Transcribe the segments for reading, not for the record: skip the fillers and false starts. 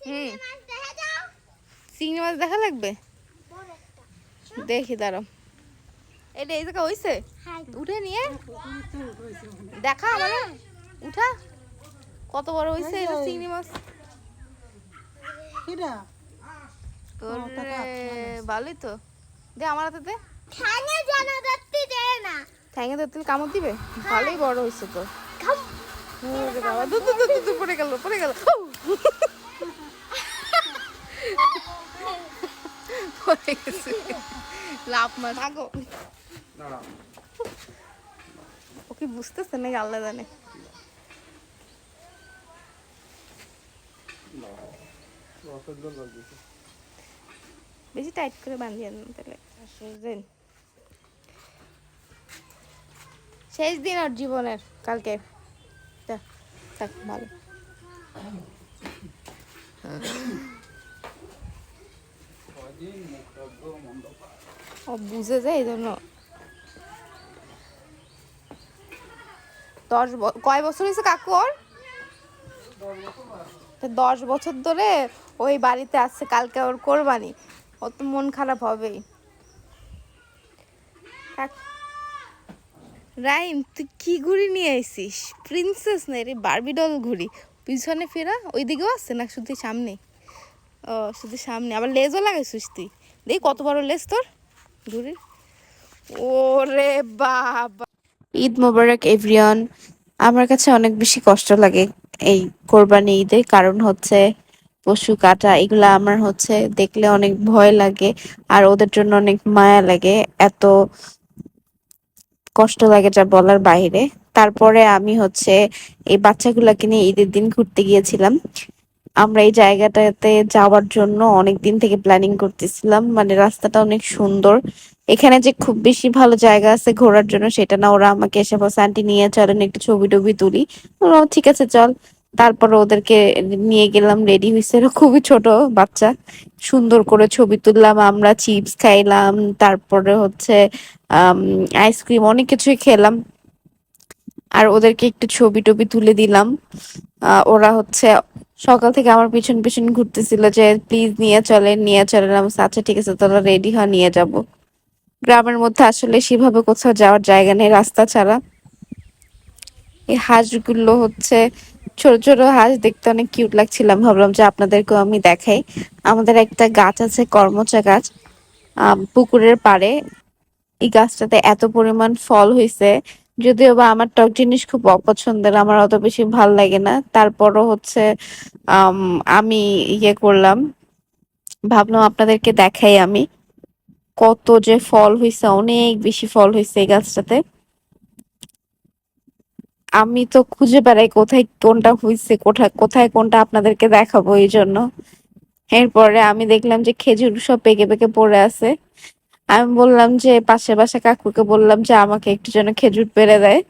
হুম, চিংড়ি মাছ দেখা লাগবে, দেখি দাঁড়াও। এটা এই জায়গা হইছে, উঠে নিয়ে দেখা মানে উঠা কত বড় হইছে এটা চিংড়ি মাছ। ভালোই তো, দে আমার হাতে দে। ঠ্যাঙে ধরতে কামড় দিবে, ভালোই বড় হয়েছে তো। পড়ে গেল পড়ে গেল, পড়ে গেছে, লাভ মাছ আগো। ও কি বুঝতেছে নাকি আল্লাহ জানে। বেশি টাইট করে বাঁধিয়ে না তাহলে। শেষ দিন আর জীবনের কালকে, থাক ভালো। ও বুঝে যায় এই জন্য। কয় বছর হয়েছে কাকু ওর? 10 বছর ধরে ওই বাড়িতে আসছে, কালকে ওর কোরবানি, ও তো মন খারাপ হবেই। রাইম তুই কি ঘুড়ি নিয়ে আইছিস? প্রিন্সেস না রে, বারবি ডল ঘুড়ি। পিছনে ফেরা, ওই দিকেও আসছে না শুধু সামনে? ও শুধু সামনে, আবার লেজও লাগাইছিস তুই, দেখ কত বড় লেজ তোর ঘুড়ির। ওরে বাবা। ঈদ মোবারক এভরিওয়ান। আমার কাছে অনেক বেশি কষ্ট লাগে এই কোরবানি ঈদে, কারণ হচ্ছে পশু কাটা এগুলা আমার হচ্ছে দেখলে অনেক ভয় লাগে, আর ওদের জন্য অনেক মায়া লাগে, এত কষ্ট লাগে যা বলার বাইরে। তারপরে আমি হচ্ছে এই বাচ্চাগুলাকে নিয়ে ঈদের দিন ঘুরতে গিয়েছিলাম। আমরা এই জায়গাটাতে যাওয়ার জন্য অনেক দিন থেকে প্ল্যানিং করতেছিলাম, মানে রাস্তাটা অনেক সুন্দর। এখানে যে খুব বেশি ভালো জায়গা আছে ঘোরার জন্য সেটা না, ওরা আমাকে এসে বলছে আন্টি নিয়ে চলেন একটু ছবি টবি তুলি। ঠিক আছে চল। তারপরে ওদেরকে নিয়ে গেলাম, রেডি হয়েছে, ওরা খুবই ছোট বাচ্চা। সুন্দর করে ছবি তুললাম, আমরা চিপস খাইলাম, তারপরে হচ্ছে আইসক্রিম অনেক কিছুই খেলাম, আর ওদেরকে একটু ছবি টবি তুলে দিলাম। ওরা হচ্ছে সকাল থেকে আমার পিছন পিছন ঘুরতেছিল যে প্লিজ নিয়ে চলেন নিয়ে চলেন। আমি বলছি, আচ্ছা ঠিক আছে তোরা রেডি হ, নিয়ে যাব। গ্রামের মধ্যে আসলে সেভাবে কোথাও যাওয়ার জায়গা নেই রাস্তা ছাড়া। এই হাঁসগুলো হচ্ছে ছোট ছোট হাঁস, দেখতে অনেক কিউট লাগছিলাম, ভাবলাম যে আপনাদেরকেও আমি দেখাই। আমাদের একটা গাছ আছে করমচা গাছ, পুকুরের পাড়ে। এই গাছটাতে এত পরিমাণ ফল হয়েছে, যদিও বা আমার টক জিনিস খুব অপছন্দের, আমার অত বেশি ভাল লাগে না, তারপরও হচ্ছে আম, আমি ইয়ে করলাম, ভাবলাম আপনাদেরকে দেখাই আমি। কত যে ফল হয়েছে, অনেক বেশি ফল হয়েছে এই গাছটাতে। আমি তো খুঁজে বেড়াই কোথায় কোনটা হয়েছে, কোথায় কোথায় কোনটা আপনাদেরকে দেখাবো এই জন্য। এরপরে আমি দেখলাম যে খেজুর সব পেকে পেকে পড়ে আছে। আমি বললাম যে পাশের বাসা কাকুকে বললাম যে আমাকে একটু যেন খেজুর পেড়ে দেয়।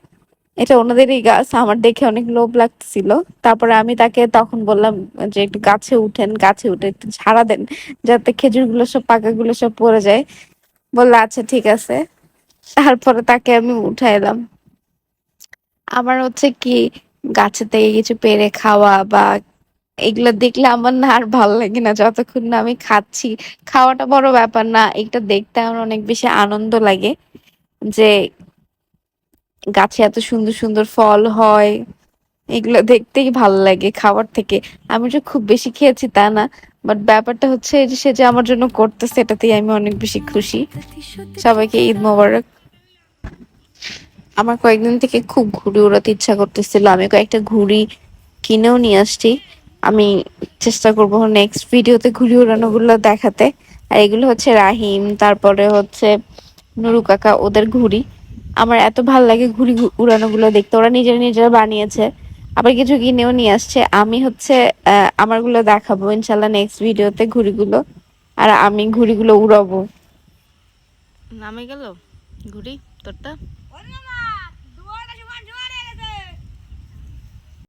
এটা ওনাদেরই গাছ, আমার দেখে অনেক লোভ লাগছিল। তারপরে আমি তাকে তখন বললাম যে একটু গাছে উঠেন, গাছে উঠে একটু ঝাড়া দেন, যাতে খেজুর গুলো সব পাকা গুলো সব পড়ে যায়। বললো আচ্ছা ঠিক আছে। তারপরে তাকে আমি উঠাইলাম। আমার হচ্ছে কি গাছে থেকে কিছু পেড়ে খাওয়া বা এগুলো দেখলে আমার না আর ভালো লাগে না, যতক্ষণ না আমি খাচ্ছি। খাওয়াটা বড় ব্যাপার না, এটা দেখতে আমার অনেক বেশি আনন্দ লাগে যে গাছে এত সুন্দর সুন্দর ফল হয়, এগুলো দেখতেই ভালো লাগে খাবার থেকে। আমি যে খুব বেশি খেয়েছি তা না, বাট ব্যাপারটা হচ্ছে যে সে যে আমার জন্য করতেছে এটাতেই আমি অনেক বেশি খুশি। সবাইকে ঈদ মোবারক। আমার কয়েকদিন থেকে খুব ঘুড়ি উড়াতে ইচ্ছা করতেছিল, আমি কয়েকটা ঘুড়ি কিনেও নিয়ে আসছি। আমি চেষ্টা করব নেক্সট ভিডিওতে ঘুড়ি উড়ানো গুলো দেখাতে। আর এগুলো হচ্ছে রাহিম, তারপরে হচ্ছে নুরু কাকা, ওদের ঘুড়ি। আমার এত ভাল লাগে ঘুড়ি উড়ানো গুলো দেখতে, ওরা নিজেরা নিজেরা বানিয়েছে, আবার কিছু কিনেও নিয়ে আসছে। আমি হচ্ছে আমার গুলো দেখাবো ইনশাল্লাহ নেক্সট ভিডিওতে ঘুড়িগুলো, আর আমি ঘুড়িগুলো উড়াবো। নামে গেল ঘুড়ি তোরটা।